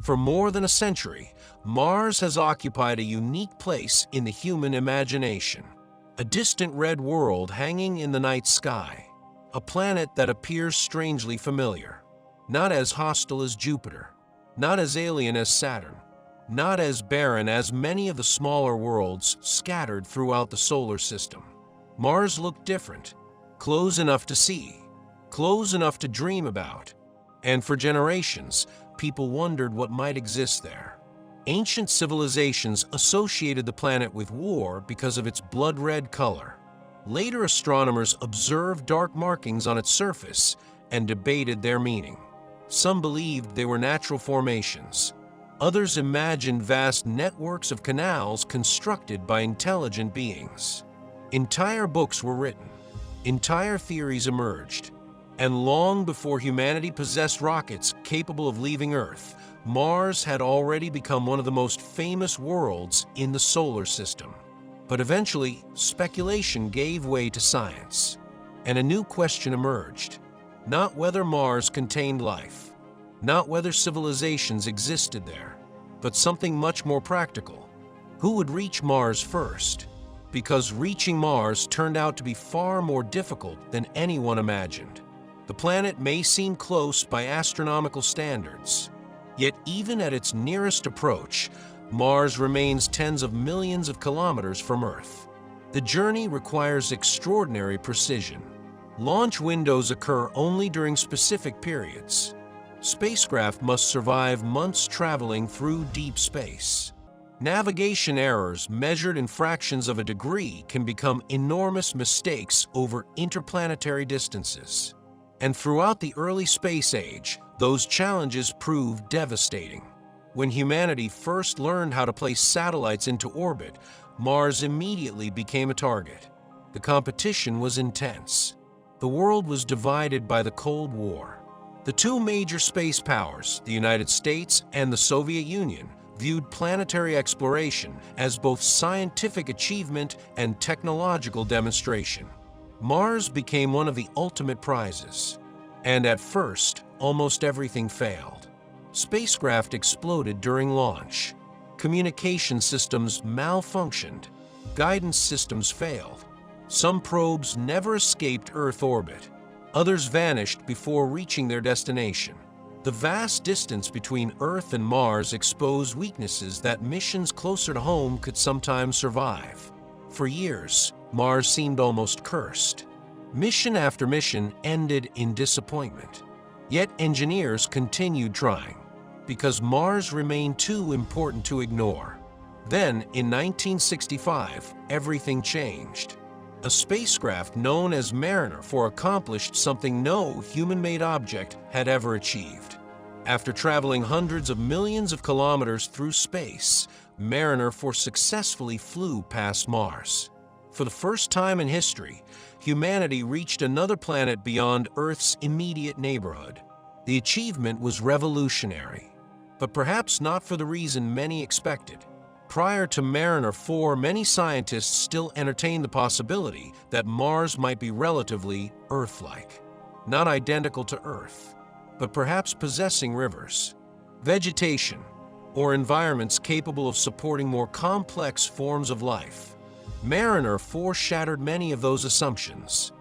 For more than a century, Mars has occupied a unique place in the human imagination. A distant red world hanging in the night sky, a planet that appears strangely familiar, not as hostile as Jupiter, not as alien as Saturn, not as barren as many of the smaller worlds scattered throughout the solar system. Mars looked different, close enough to see, close enough to dream about, and for generations, people wondered what might exist there. Ancient civilizations associated the planet with war because of its blood-red color. Later astronomers observed dark markings on its surface and debated their meaning. Some believed they were natural formations. Others imagined vast networks of canals constructed by intelligent beings. Entire books were written, entire theories emerged, and long before humanity possessed rockets capable of leaving Earth, Mars had already become one of the most famous worlds in the solar system. But eventually, speculation gave way to science, and a new question emerged. Not whether Mars contained life, not whether civilizations existed there, but something much more practical. Who would reach Mars first? Because reaching Mars turned out to be far more difficult than anyone imagined. The planet may seem close by astronomical standards, yet even at its nearest approach, Mars remains tens of millions of kilometers from Earth. The journey requires extraordinary precision. Launch windows occur only during specific periods. Spacecraft must survive months traveling through deep space. Navigation errors measured in fractions of a degree can become enormous mistakes over interplanetary distances. And throughout the early space age, those challenges proved devastating. When humanity first learned how to place satellites into orbit, Mars immediately became a target. The competition was intense. The world was divided by the Cold War. The two major space powers, the United States and the Soviet Union, viewed planetary exploration as both scientific achievement and technological demonstration. Mars became one of the ultimate prizes. And at first, almost everything failed. Spacecraft exploded during launch. Communication systems malfunctioned. Guidance systems failed. Some probes never escaped Earth orbit. Others vanished before reaching their destination. The vast distance between Earth and Mars exposed weaknesses that missions closer to home could sometimes survive. For years, Mars seemed almost cursed. Mission after mission ended in disappointment. Yet engineers continued trying, because Mars remained too important to ignore. Then, in 1965, everything changed. A spacecraft known as Mariner 4 accomplished something no human-made object had ever achieved. After traveling hundreds of millions of kilometers through space, Mariner 4 successfully flew past Mars. For the first time in history, humanity reached another planet beyond Earth's immediate neighborhood. The achievement was revolutionary, but perhaps not for the reason many expected. Prior to Mariner 4, many scientists still entertained the possibility that Mars might be relatively Earth-like. Not identical to Earth, but perhaps possessing rivers, vegetation, or environments capable of supporting more complex forms of life. Mariner 4 shattered many of those assumptions.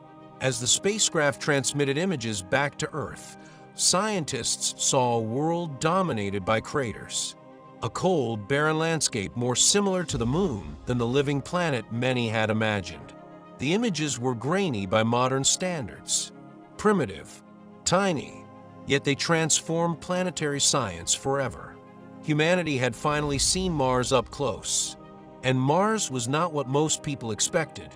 As the spacecraft transmitted images back to Earth, scientists saw a world dominated by craters. A cold, barren landscape more similar to the Moon than the living planet many had imagined. The images were grainy by modern standards, primitive, tiny, yet they transformed planetary science forever. Humanity had finally seen Mars up close, and Mars was not what most people expected.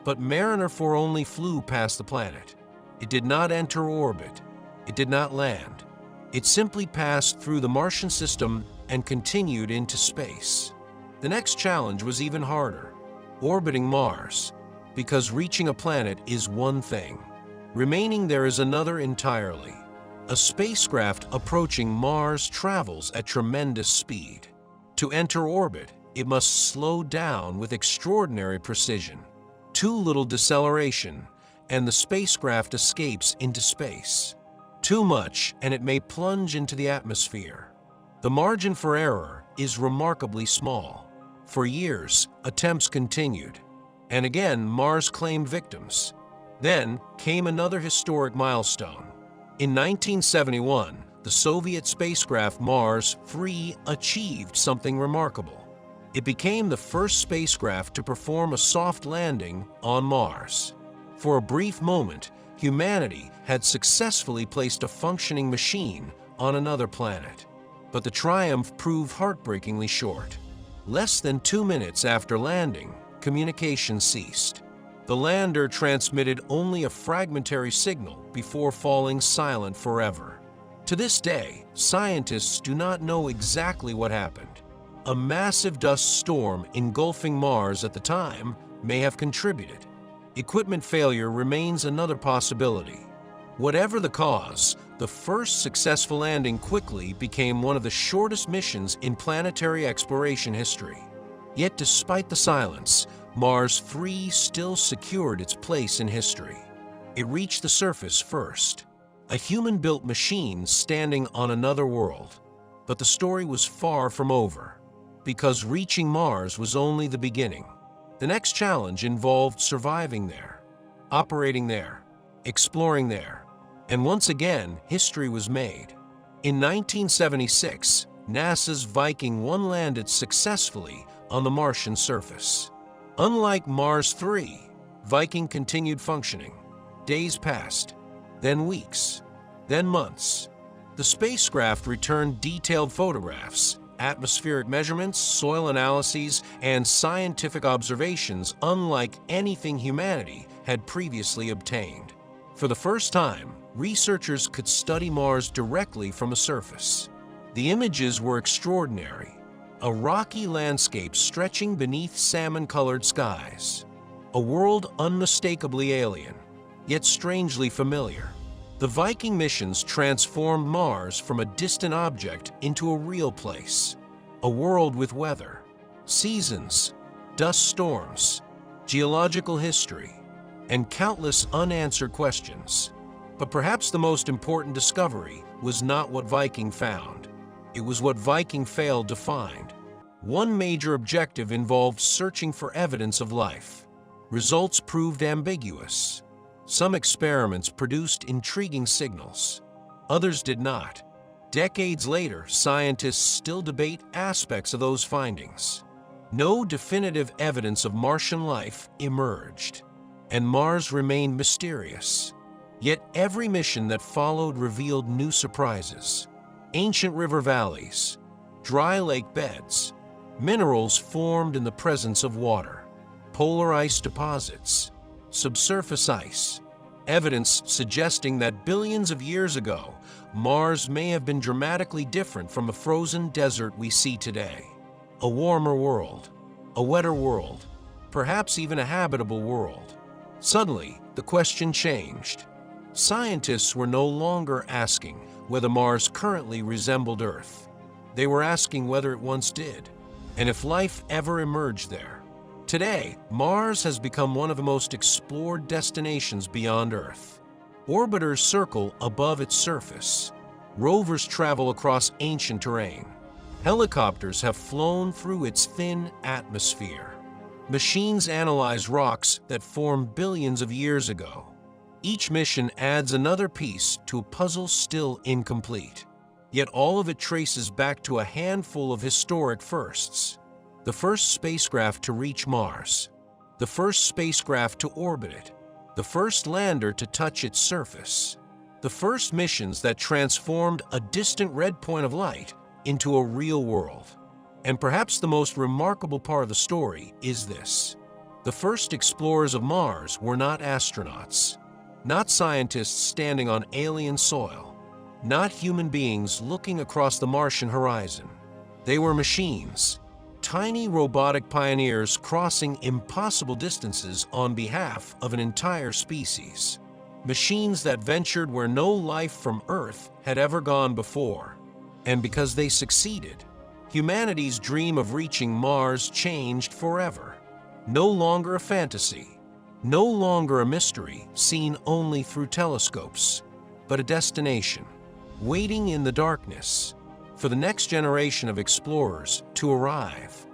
But Mariner 4 only flew past the planet. It did not enter orbit. It did not land. It simply passed through the Martian system and continued into space. The next challenge was even harder, orbiting Mars, because reaching a planet is one thing. Remaining there is another entirely. A spacecraft approaching Mars travels at tremendous speed. To enter orbit, it must slow down with extraordinary precision. Too little deceleration, and the spacecraft escapes into space. Too much, and it may plunge into the atmosphere. The margin for error is remarkably small. For years, attempts continued, and again Mars claimed victims. Then came another historic milestone. In 1971, the Soviet spacecraft Mars 3 achieved something remarkable. It became the first spacecraft to perform a soft landing on Mars. For a brief moment, humanity had successfully placed a functioning machine on another planet. But the triumph proved heartbreakingly short. Less than 2 minutes after landing, communication ceased. The lander transmitted only a fragmentary signal before falling silent forever. To this day, scientists do not know exactly what happened. A massive dust storm engulfing Mars at the time may have contributed. Equipment failure remains another possibility. Whatever the cause, the first successful landing quickly became one of the shortest missions in planetary exploration history. Yet despite the silence, Mars 3 still secured its place in history. It reached the surface first, a human-built machine standing on another world. But the story was far from over, because reaching Mars was only the beginning. The next challenge involved surviving there, operating there, exploring there, and once again, history was made. In 1976, NASA's Viking 1 landed successfully on the Martian surface. Unlike Mars 3, Viking continued functioning. Days passed, then weeks, then months. The spacecraft returned detailed photographs, atmospheric measurements, soil analyses, and scientific observations unlike anything humanity had previously obtained. For the first time, researchers could study Mars directly from the surface. The images were extraordinary. A rocky landscape stretching beneath salmon-colored skies. A world unmistakably alien, yet strangely familiar. The Viking missions transformed Mars from a distant object into a real place. A world with weather, seasons, dust storms, geological history, and countless unanswered questions. But perhaps the most important discovery was not what Viking found. It was what Viking failed to find. One major objective involved searching for evidence of life. Results proved ambiguous. Some experiments produced intriguing signals. Others did not. Decades later, scientists still debate aspects of those findings. No definitive evidence of Martian life emerged, and Mars remained mysterious. Yet every mission that followed revealed new surprises. Ancient river valleys, dry lake beds, minerals formed in the presence of water, polar ice deposits, subsurface ice, evidence suggesting that billions of years ago, Mars may have been dramatically different from the frozen desert we see today. A warmer world, a wetter world, perhaps even a habitable world. Suddenly, the question changed. Scientists were no longer asking whether Mars currently resembled Earth. They were asking whether it once did, and if life ever emerged there. Today, Mars has become one of the most explored destinations beyond Earth. Orbiters circle above its surface. Rovers travel across ancient terrain. Helicopters have flown through its thin atmosphere. Machines analyze rocks that formed billions of years ago. Each mission adds another piece to a puzzle still incomplete. Yet all of it traces back to a handful of historic firsts. The first spacecraft to reach Mars, the first spacecraft to orbit it, the first lander to touch its surface, the first missions that transformed a distant red point of light into a real world. And perhaps the most remarkable part of the story is this. The first explorers of Mars were not astronauts, not scientists standing on alien soil, not human beings looking across the Martian horizon. They were machines, tiny robotic pioneers crossing impossible distances on behalf of an entire species. Machines that ventured where no life from Earth had ever gone before. And because they succeeded, humanity's dream of reaching Mars changed forever. No longer a fantasy, no longer a mystery seen only through telescopes, but a destination, waiting in the darkness, for the next generation of explorers to arrive.